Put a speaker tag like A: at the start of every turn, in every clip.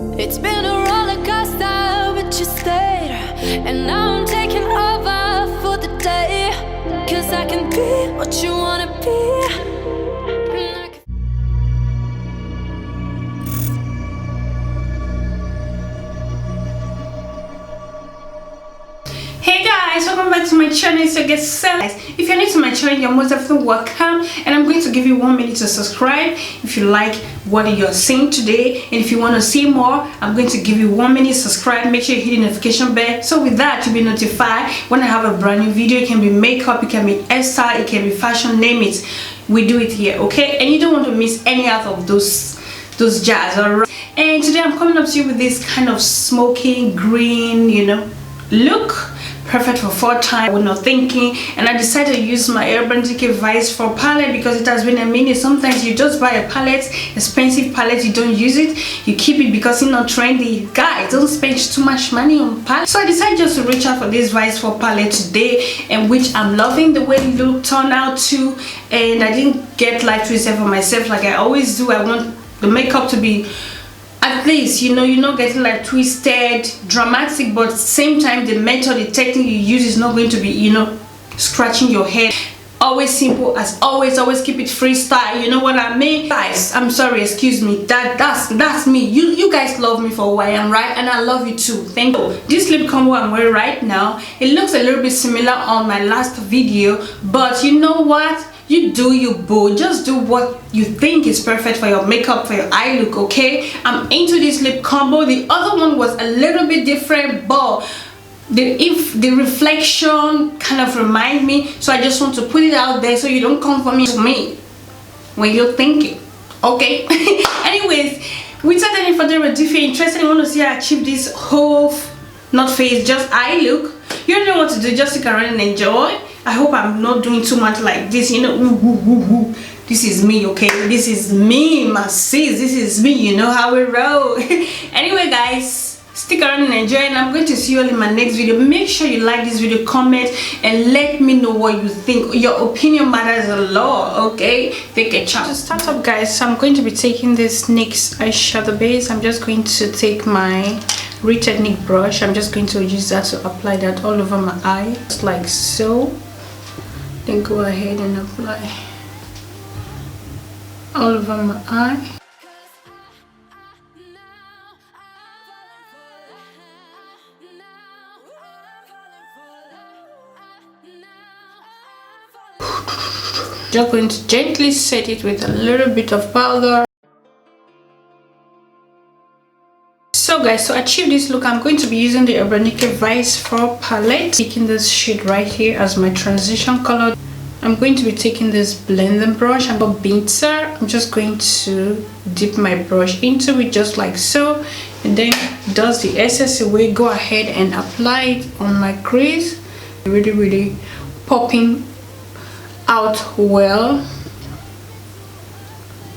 A: It's been a roller coaster, but you stayed. And now I'm taking over for the day. Cause I can be what you wanna be.
B: Hey guys, welcome back to my channel. So get set. If you're new to my channel, you're most definitely welcome, and I'm going to give you 1 minute to subscribe if you like what you're seeing today. And if you want to see more, I'm going to give you 1 minute subscribe. Make sure you hit the notification bell, so with that you'll be notified when I have a brand new video. It can be makeup, it can be hairstyle, it can be fashion, name it, we do it here, okay? And you don't want to miss any out of those jars, alright? And today I'm coming up to you with this kind of smoky green, you know, look. Perfect for fall time. We're not thinking, and I decided to use my Urban Decay Vice for palette because it has been a minute. Sometimes you just buy a palette, expensive palette, you don't use it, you keep it because it's not trendy. Guys, don't spend too much money on palette. So I decided just to reach out for this Vice for palette today, and which I'm loving the way it look turned out too. And I didn't get light twisted for myself like I always do. I want the makeup to be at least, you know, you're not getting like twisted, dramatic, but at the same time the method, the technique you use is not going to be, you know, scratching your head. Always simple as always keep it freestyle, you know what I mean? Guys, I'm sorry, excuse me, that's me. You guys love me for who I am, right? And I love you too. Thank you. This lip combo I'm wearing right now, it looks a little bit similar on my last video, but you know what? You do you, boo. Just do what you think is perfect for your makeup, for your eye look, okay? I'm into this lip combo. The other one was a little bit different, but the reflection kind of remind me, so I just want to put it out there so you don't come for me when you're thinking, okay? Anyways, without any further ado, if you're interested and want to see how I achieve this whole not face, just eye look, you don't know what to do. Just stick around and enjoy. I hope I'm not doing too much like this, you know. This is me, okay? This is me, my sis. This is me, you know how we roll. Anyway guys, stick around and enjoy, and I'm going to see you all in my next video. Make sure you like this video, comment, and let me know what you think. Your opinion matters a lot, okay? Take a chance. To start up guys, so I'm going to be taking this NYX eyeshadow base. I'm just going to take my technique brush. I'm just going to use that to apply that all over my eye, just like so. Then go ahead and apply all over my eye. Just going to gently set it with a little bit of powder. So guys, to achieve this look, I'm going to be using the Urban Decay Vice for palette, taking this shade right here as my transition color. I'm going to be taking this blending brush. I'm a beater. I'm just going to dip my brush into it just like so, and then does the excess away. Go ahead and apply it on my crease. Really popping out well.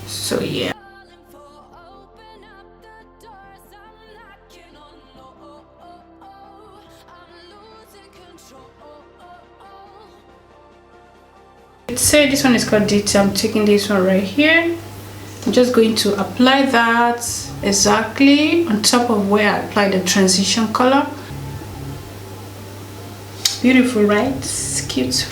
B: So yeah. So this one is called Detail. I'm taking this one right here. I'm just going to apply that exactly on top of where I applied the transition color. Beautiful, right? It's cute.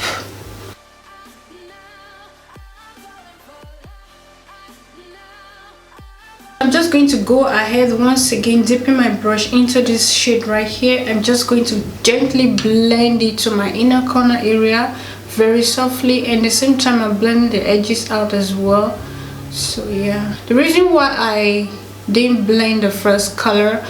B: I'm just going to go ahead once again, dipping my brush into this shade right here. I'm just going to gently blend it to my inner corner area very softly, and at the same time I'm blending the edges out as well. So yeah, the reason why I didn't blend the first color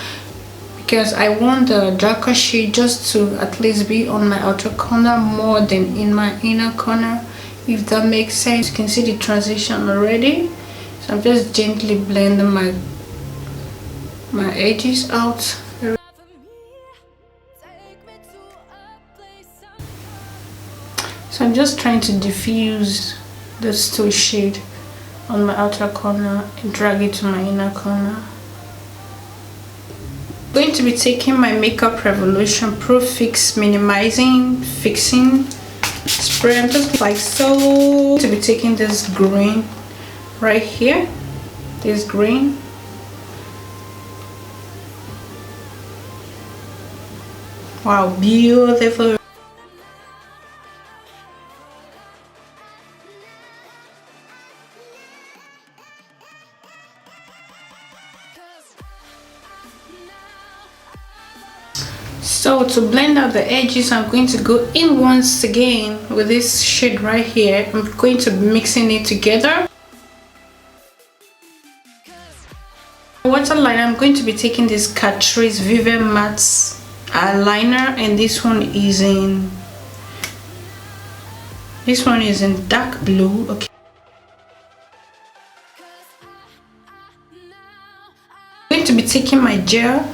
B: because I want the darker shade just to at least be on my outer corner more than in my inner corner, if that makes sense. You can see the transition already, so I'm just gently blending my edges out. So I'm just trying to diffuse this two shade on my outer corner and drag it to my inner corner. I'm going to be taking my Makeup Revolution Pro Fix Fixing Spray. I'm just like so. To be taking this green right here, this green, Wow, beautiful. So to blend out the edges, I'm going to go in once again with this shade right here. I'm going to be mixing it together. Waterline, I'm going to be taking this Catrice Vivid Matte eyeliner, and this one is in dark blue. Okay. I'm going to be taking my gel.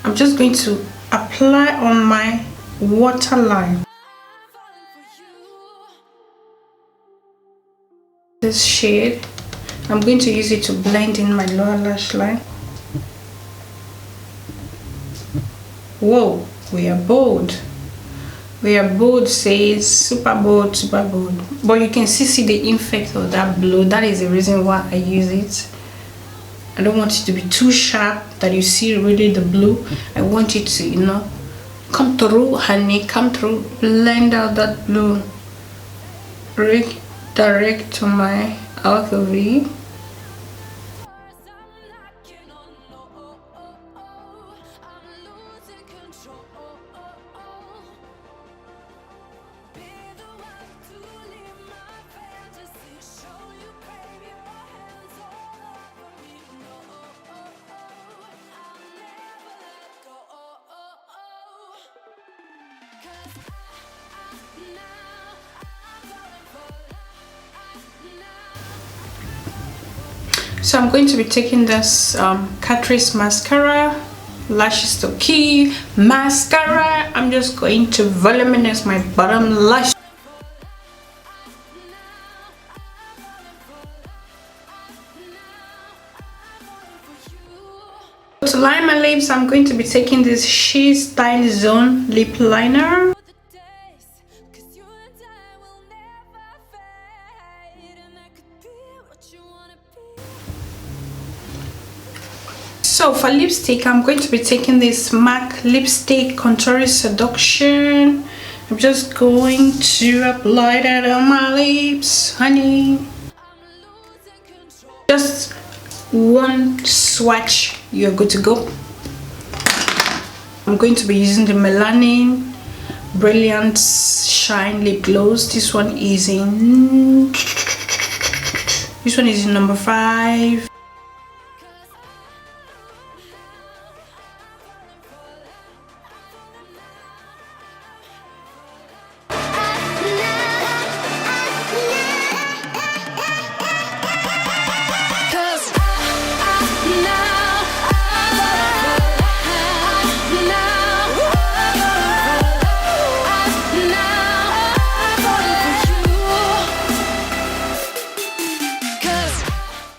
B: I'm just going to apply on my waterline. This shade, I'm going to use it to blend in my lower lash line. Whoa, we are bold. We are bold, says super bold, super bold. But you can see the effect of that blue. That is the reason why I use it. I don't want it to be too sharp that you see really the blue. I want it to, you know, come through, honey, come through, blend out that blue. Direct to my outer V. So I'm going to be taking this Catrice mascara, lashes to key mascara. I'm just going to voluminous my bottom lash. To line my lips, I'm going to be taking this stylezone lip liner. So for lipstick, I'm going to be taking this MAC lipstick contouring seduction. I'm just going to apply that on my lips, honey. Just one swatch, you're good to go. I'm going to be using the Milani Brilliant Shine Lip Gloss. This one is in number 5.